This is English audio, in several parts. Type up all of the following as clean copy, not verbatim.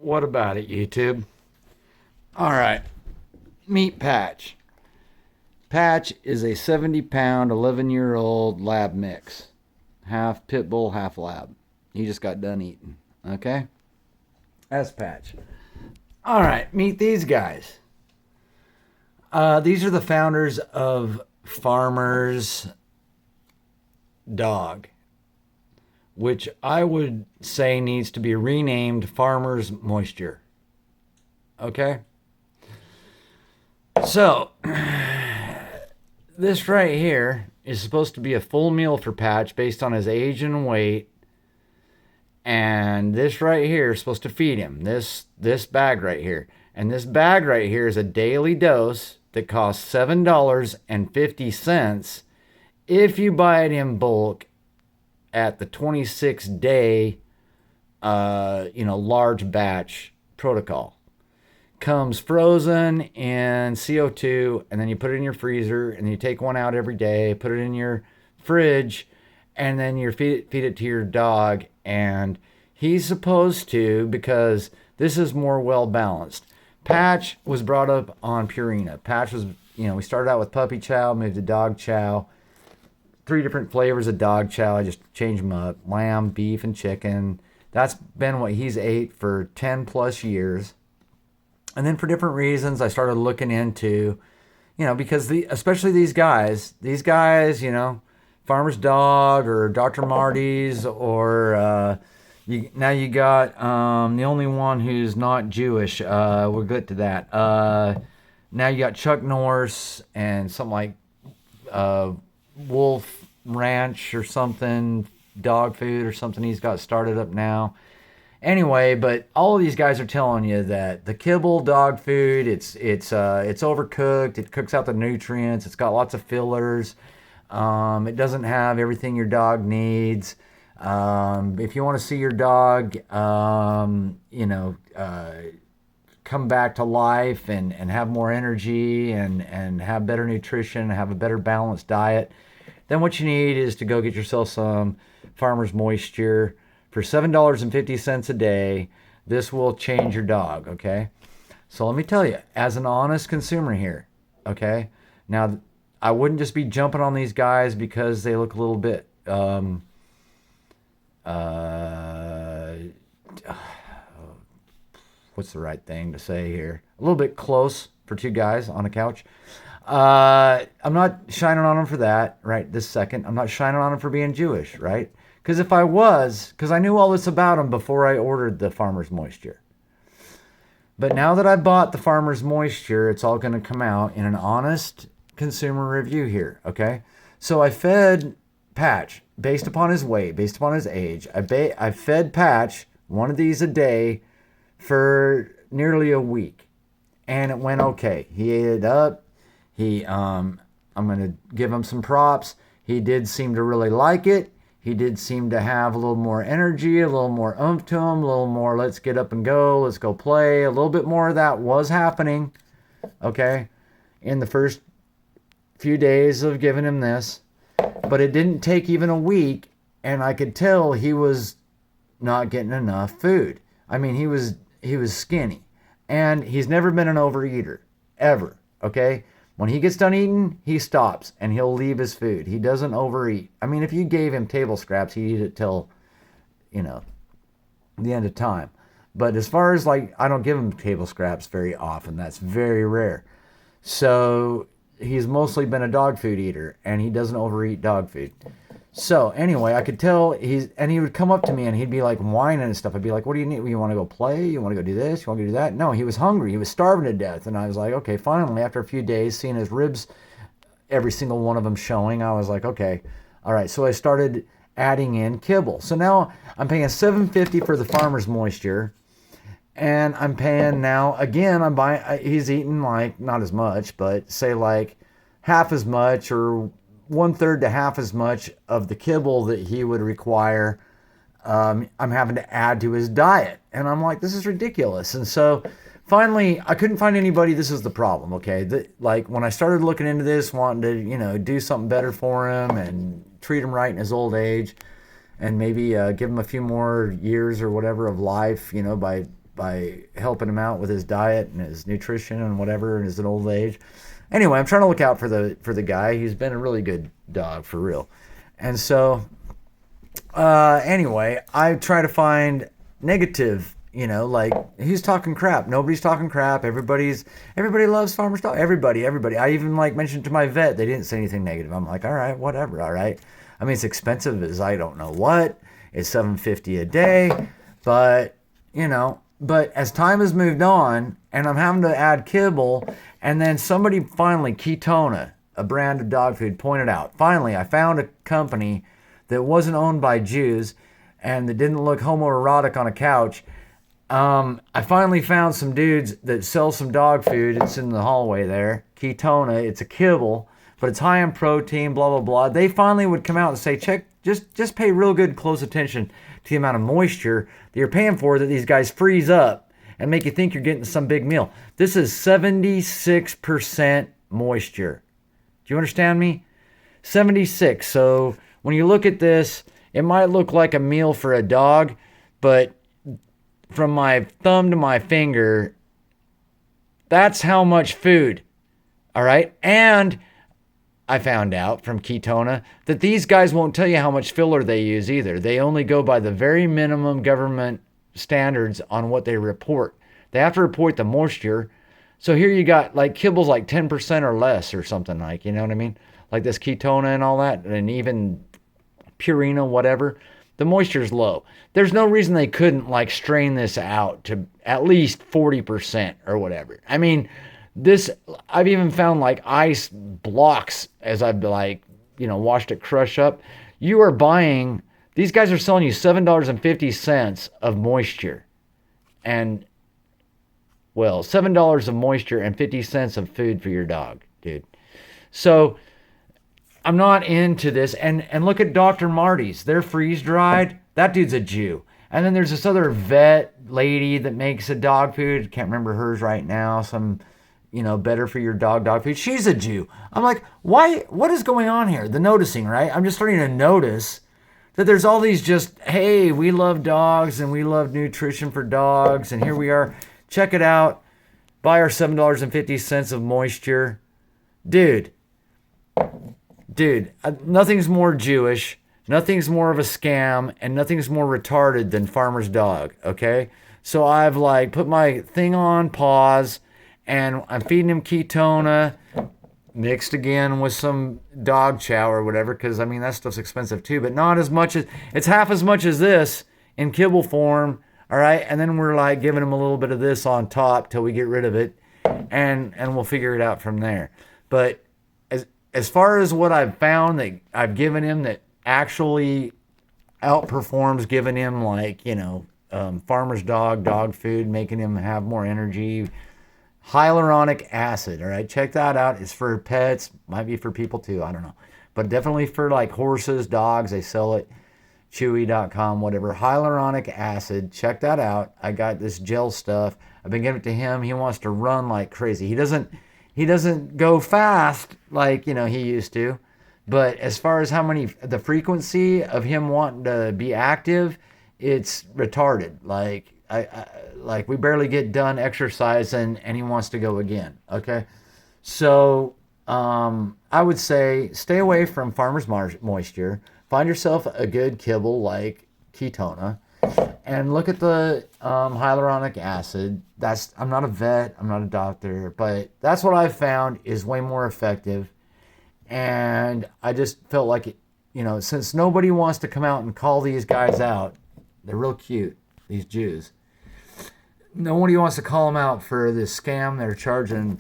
What about it, YouTube? All right, meet Patch. Patch is a 70-pound, 11-year-old lab mix. Half pit bull, half lab. He just got done eating. Okay? That's Patch. All right, meet these guys. These are the founders of Farmer's Dog, which I would say needs to be renamed Farmer's Moisture. Okay? So, this right here is supposed to be a full meal for Patch based on his age and weight. And this right here is supposed to feed him. This bag right here. And this bag right here is a daily dose that costs $7.50 if you buy it in bulk at the 26-day large batch protocol. Comes frozen in CO2, and then you put it in your freezer, and you take one out every day, put it in your fridge, and then you feed it to your dog. And he's supposed to, because this is more well balanced. Patch was brought up on Purina. Patch was, we started out with puppy chow, moved to dog chow. 3 different flavors of dog chow. I just changed them up: lamb, beef, and chicken. That's been what he's ate for 10 plus years. And then for different reasons, I started looking into, because especially these guys, Farmer's Dog or Dr. Marty's, or now you got the only one who's not Jewish. We'll get to that. Now you got Chuck Norris and something like Wolf Ranch or something, dog food or something he's got started up now. Anyway, but all of these guys are telling you that the kibble dog food, it's overcooked. It cooks out the nutrients. It's got lots of fillers. It doesn't have everything your dog needs. If you want to see your dog, come back to life and have more energy and have better nutrition, have a better balanced diet, then what you need is to go get yourself some Farmer's Moisture for $7.50 a day. This will change your dog, okay? So let me tell you, as an honest consumer here, okay? Now, I wouldn't just be jumping on these guys because they look a little bit, what's the right thing to say here? A little bit close for 2 guys on a couch. I'm not shining on them for that right this second. I'm not shining on them for being Jewish, right? Because if I was, because I knew all this about them before I ordered the Farmer's Moisture. But now that I bought the Farmer's Moisture, it's all going to come out in an honest consumer review here, okay? So I fed Patch, based upon his weight, based upon his age, I fed Patch one of these a day for nearly a week. And it went okay. He ate it up. I'm going to give him some props. He did seem to really like it. He did seem to have a little more energy, a little more oomph to him, a little more let's get up and go, let's go play. A little bit more of that was happening, okay, in the first few days of giving him this. But it didn't take even a week, and I could tell he was not getting enough food. I mean, he was skinny, and he's never been an overeater, ever, okay? When he gets done eating, he stops and he'll leave his food. He doesn't overeat. I mean, if you gave him table scraps, he'd eat it till, the end of time. But as far as I don't give him table scraps very often. That's very rare. So he's mostly been a dog food eater, and he doesn't overeat dog food. So anyway, I could tell he would come up to me and he'd be like whining and stuff. I'd be like, what do you need? You want to go play? You want to go do this? You want to do that? No, he was hungry. He was starving to death. And I was like, okay, finally, after a few days, seeing his ribs, every single one of them showing, I was like, okay, all right. So I started adding in kibble. So now I'm paying $7.50 for the Farmer's Moisture. And I'm paying now, again, I'm buying, he's eating not as much, but say half as much or 1/3 to half as much of the kibble that he would require. I'm having to add to his diet. And I'm like, this is ridiculous. And so finally, I couldn't find anybody. This is the problem, okay? When I started looking into this, wanting to, do something better for him and treat him right in his old age and maybe give him a few more years or whatever of life, by by helping him out with his diet and his nutrition and whatever in his old age. Anyway, I'm trying to look out for the guy. He's been a really good dog for real. And so anyway, I try to find negative, like he's talking crap. Nobody's talking crap. Everybody loves Farmer's Dog. Everybody. I even like mentioned to my vet, they didn't say anything negative. I'm like, all right, whatever. All right. I mean, it's expensive as I don't know what. It's $7.50 a day, but but as time has moved on and I'm having to add kibble, and then somebody finally, Ketona, a brand of dog food, pointed out, finally I found a company that wasn't owned by Jews and that didn't look homoerotic on a couch. I finally found some dudes that sell some dog food. It's in the hallway there. Ketona. It's a kibble, but it's high in protein, blah, blah, blah. They finally would come out and say, just pay real good close attention to the amount of moisture that you're paying for, that these guys freeze up and make you think you're getting some big meal. This is 76% moisture. Do you understand me? 76. So when you look at this, it might look like a meal for a dog, but from my thumb to my finger, that's how much food. All right. And I found out from Ketona that these guys won't tell you how much filler they use either. They only go by the very minimum government standards on what they report. They have to report the moisture. So here you got like kibbles like 10% or less or something, like, you know what I mean? Like this Ketona and all that, and even Purina, whatever. The moisture's low. There's no reason they couldn't like strain this out to at least 40% or whatever. I mean, this, I've even found like ice blocks as I've like, watched it crush up. You are buying, these guys are selling you $7.50 of moisture. And, well, $7 of moisture and 50 cents of food for your dog, dude. So I'm not into this. And look at Dr. Marty's. They're freeze dried. That dude's a Jew. And then there's this other vet lady that makes a dog food. Can't remember hers right now. Some, better for your dog food. She's a Jew. I'm like, why? What is going on here? The noticing, right? I'm just starting to notice that there's all these just, hey, we love dogs and we love nutrition for dogs. And here we are. Check it out. Buy our $7.50 of moisture. Dude, nothing's more Jewish, nothing's more of a scam, and nothing's more retarded than Farmer's Dog, okay? So I've like put my thing on pause, and I'm feeding him Ketona, mixed again with some dog chow or whatever, because I mean, that stuff's expensive too, but not as much as, it's half as much as this in kibble form, all right? And then we're like giving him a little bit of this on top till we get rid of it, and we'll figure it out from there. But as far as what I've found that I've given him that actually outperforms giving him like, Farmer's dog food, making him have more energy, hyaluronic acid, all right? Check that out. It's for pets, might be for people too, I don't know. But definitely for like horses, dogs, they sell it, chewy.com, whatever. Hyaluronic acid, check that out. I got this gel stuff. I've been giving it to him. He wants to run like crazy. He doesn't go fast like, he used to. But as far as the frequency of him wanting to be active, it's retarded. Like, we barely get done exercising and he wants to go again. Okay. So, I would say stay away from Farmer's Moisture. Find yourself a good kibble like Ketona. And look at the hyaluronic acid. I'm not a vet, I'm not a doctor, but that's what I've found is way more effective. And I just felt like it, since nobody wants to come out and call these guys out, they're real cute, these Jews. Nobody wants to call them out for this scam. They're charging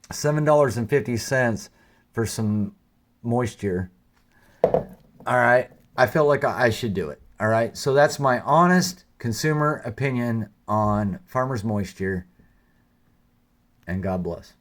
$7.50 for some moisture. All right, I felt like I should do it. All right, so that's my honest consumer opinion on Farmer's Moisture, and God bless.